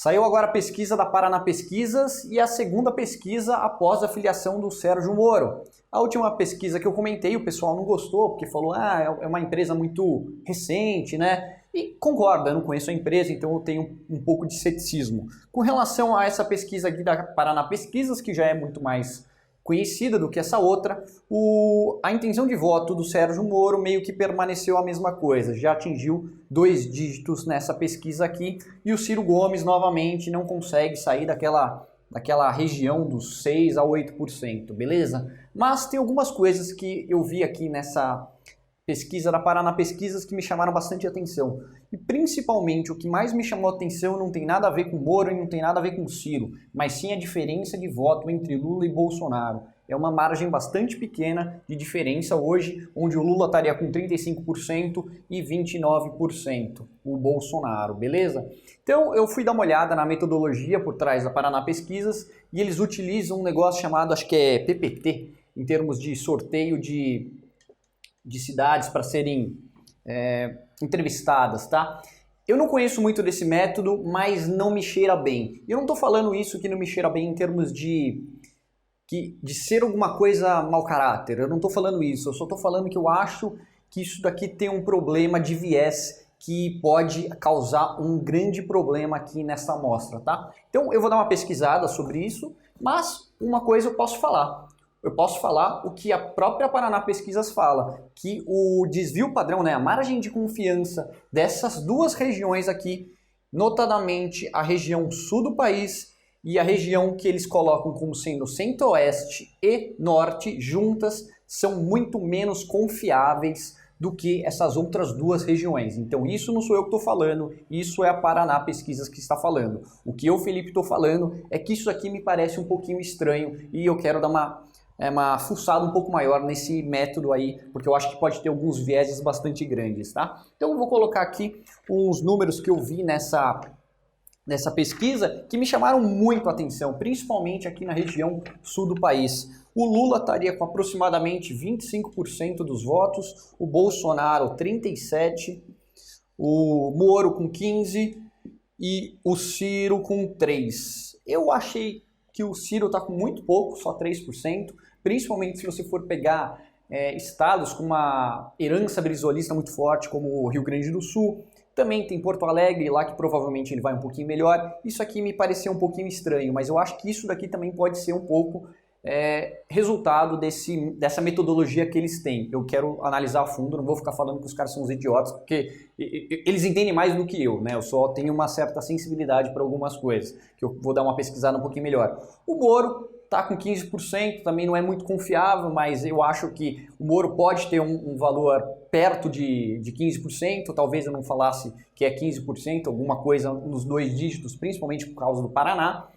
Saiu agora a pesquisa da Paraná Pesquisas e a segunda pesquisa após a filiação do Sérgio Moro. A última pesquisa que eu comentei, o pessoal não gostou, porque falou, é uma empresa muito recente, né? E concordo, eu não conheço a empresa, então eu tenho um pouco de ceticismo. Com relação a essa pesquisa aqui da Paraná Pesquisas, que já é muito mais conhecida do que essa outra, a intenção de voto do Sérgio Moro meio que permaneceu a mesma coisa, já atingiu 2 dígitos nessa pesquisa aqui, e o Ciro Gomes novamente não consegue sair daquela região dos 6 a 8%, beleza? Mas tem algumas coisas que eu vi aqui nessa pesquisa da Paraná Pesquisas que me chamaram bastante atenção. E principalmente o que mais me chamou a atenção não tem nada a ver com Moro e não tem nada a ver com Ciro, mas sim a diferença de voto entre Lula e Bolsonaro. É uma margem bastante pequena de diferença hoje, onde o Lula estaria com 35% e 29% o Bolsonaro, beleza? Então eu fui dar uma olhada na metodologia por trás da Paraná Pesquisas e eles utilizam um negócio chamado, acho que é PPT, em termos de sorteio de cidades para serem entrevistadas, tá? Eu não conheço muito desse método, mas não me cheira bem. Eu não estou falando isso que não me cheira bem em termos de ser alguma coisa mau caráter. Eu não estou falando isso, eu só estou falando que eu acho que isso daqui tem um problema de viés que pode causar um grande problema aqui nessa amostra, tá? Então eu vou dar uma pesquisada sobre isso, mas uma coisa eu posso falar. Eu posso falar o que a própria Paraná Pesquisas fala, que o desvio padrão, né, a margem de confiança dessas duas regiões aqui, notadamente a região sul do país e a região que eles colocam como sendo centro-oeste e norte, juntas, são muito menos confiáveis do que essas outras duas regiões. Então isso não sou eu que estou falando, isso é a Paraná Pesquisas que está falando. O que eu, Felipe, estou falando é que isso aqui me parece um pouquinho estranho e eu quero dar uma fuçada um pouco maior nesse método aí, porque eu acho que pode ter alguns vieses bastante grandes, tá? Então eu vou colocar aqui uns números que eu vi nessa pesquisa que me chamaram muito a atenção, principalmente aqui na região sul do país. O Lula estaria com aproximadamente 25% dos votos, o Bolsonaro 37%, o Moro com 15% e o Ciro com 3%. Eu achei que o Ciro está com muito pouco, só 3%, principalmente se você for pegar estados com uma herança brisolista muito forte, como o Rio Grande do Sul. Também tem Porto Alegre, lá que provavelmente ele vai um pouquinho melhor. Isso aqui me pareceu um pouquinho estranho, mas eu acho que isso daqui também pode ser um pouco resultado dessa metodologia que eles têm. Eu quero analisar a fundo, não vou ficar falando que os caras são uns idiotas, porque eles entendem mais do que eu, né? Eu só tenho uma certa sensibilidade para algumas coisas, que eu vou dar uma pesquisada um pouquinho melhor. O Moro está com 15%, também não é muito confiável, mas eu acho que o Moro pode ter um valor perto de 15%, talvez eu não falasse que é 15%, alguma coisa nos 2 dígitos, principalmente por causa do Paraná.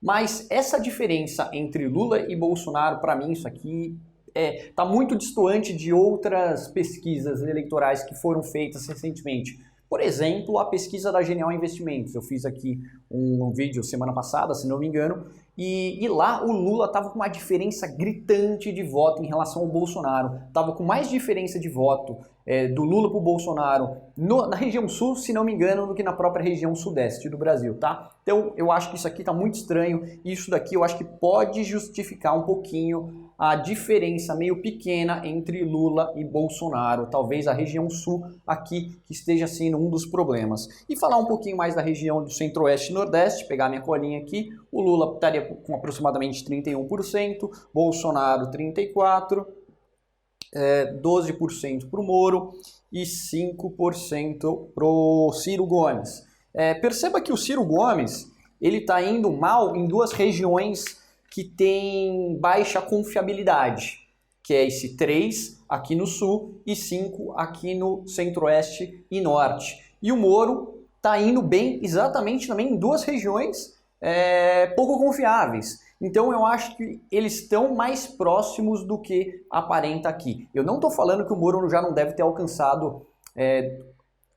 Mas essa diferença entre Lula e Bolsonaro, para mim, isso aqui está muito distante de outras pesquisas eleitorais que foram feitas recentemente. Por exemplo, a pesquisa da Genial Investimentos. Eu fiz aqui um vídeo semana passada, se não me engano, e lá o Lula estava com uma diferença gritante de voto em relação ao Bolsonaro. Estava com mais diferença de voto do Lula para o Bolsonaro na região sul, se não me engano, do que na própria região sudeste do Brasil, tá? Então eu acho que isso aqui está muito estranho e isso daqui eu acho que pode justificar um pouquinho a diferença meio pequena entre Lula e Bolsonaro. Talvez a região sul aqui que esteja sendo um dos problemas. E falar um pouquinho mais da região do centro-oeste e nordeste, pegar minha colinha aqui, o Lula estaria com aproximadamente 31%, Bolsonaro 34%, 12% para o Moro e 5% para o Ciro Gomes. Perceba que o Ciro Gomes ele está indo mal em duas regiões que têm baixa confiabilidade, que é esse 3 aqui no sul e 5 aqui no centro-oeste e norte. E o Moro está indo bem exatamente também em duas regiões pouco confiáveis. Então eu acho que eles estão mais próximos do que aparenta aqui. Eu não estou falando que o Moro já não deve ter alcançado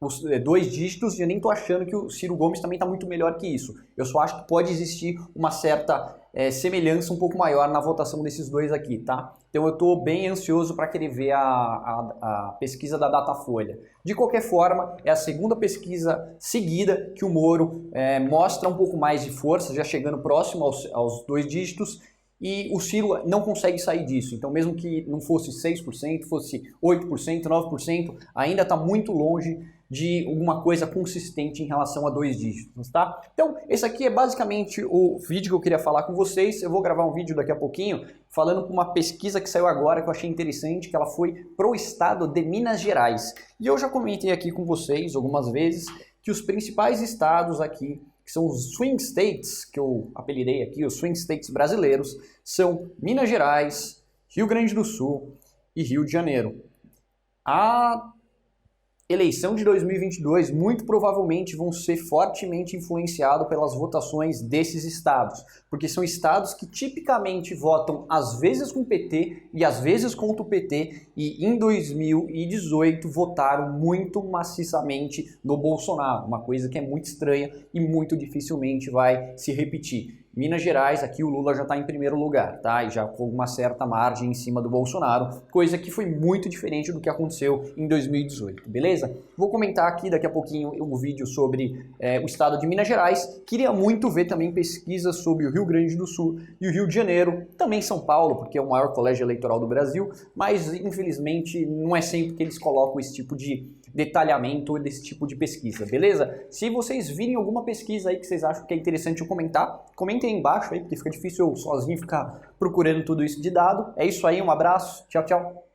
os dois dígitos, e eu nem estou achando que o Ciro Gomes também está muito melhor que isso. Eu só acho que pode existir uma certa semelhança um pouco maior na votação desses dois aqui, tá? Então eu estou bem ansioso para querer ver a pesquisa da Datafolha. De qualquer forma, é a segunda pesquisa seguida que o Moro mostra um pouco mais de força, já chegando próximo aos dois dígitos, e o Ciro não consegue sair disso. Então, mesmo que não fosse 6%, fosse 8%, 9%, ainda está muito longe de alguma coisa consistente em relação a dois dígitos, tá? Então, esse aqui é basicamente o vídeo que eu queria falar com vocês. Eu vou gravar um vídeo daqui a pouquinho falando com uma pesquisa que saiu agora que eu achei interessante, que ela foi pro estado de Minas Gerais. E eu já comentei aqui com vocês algumas vezes que os principais estados aqui, que são os swing states, que eu apelidei aqui, os swing states brasileiros, são Minas Gerais, Rio Grande do Sul e Rio de Janeiro. A eleição de 2022 muito provavelmente vão ser fortemente influenciados pelas votações desses estados, porque são estados que tipicamente votam às vezes com o PT e às vezes contra o PT, e em 2018 votaram muito maciçamente no Bolsonaro, uma coisa que é muito estranha e muito dificilmente vai se repetir. Minas Gerais, aqui o Lula já está em primeiro lugar, tá? E já com uma certa margem em cima do Bolsonaro, coisa que foi muito diferente do que aconteceu em 2018, beleza? Vou comentar aqui daqui a pouquinho um vídeo sobre o estado de Minas Gerais. Queria muito ver também pesquisas sobre o Rio Grande do Sul e o Rio de Janeiro, também São Paulo, porque é o maior colégio eleitoral do Brasil, mas infelizmente não é sempre que eles colocam esse tipo de detalhamento desse tipo de pesquisa, beleza? Se vocês virem alguma pesquisa aí que vocês acham que é interessante eu comentar, comentem aí embaixo aí, porque fica difícil eu sozinho ficar procurando tudo isso de dado. É isso aí, um abraço, tchau, tchau.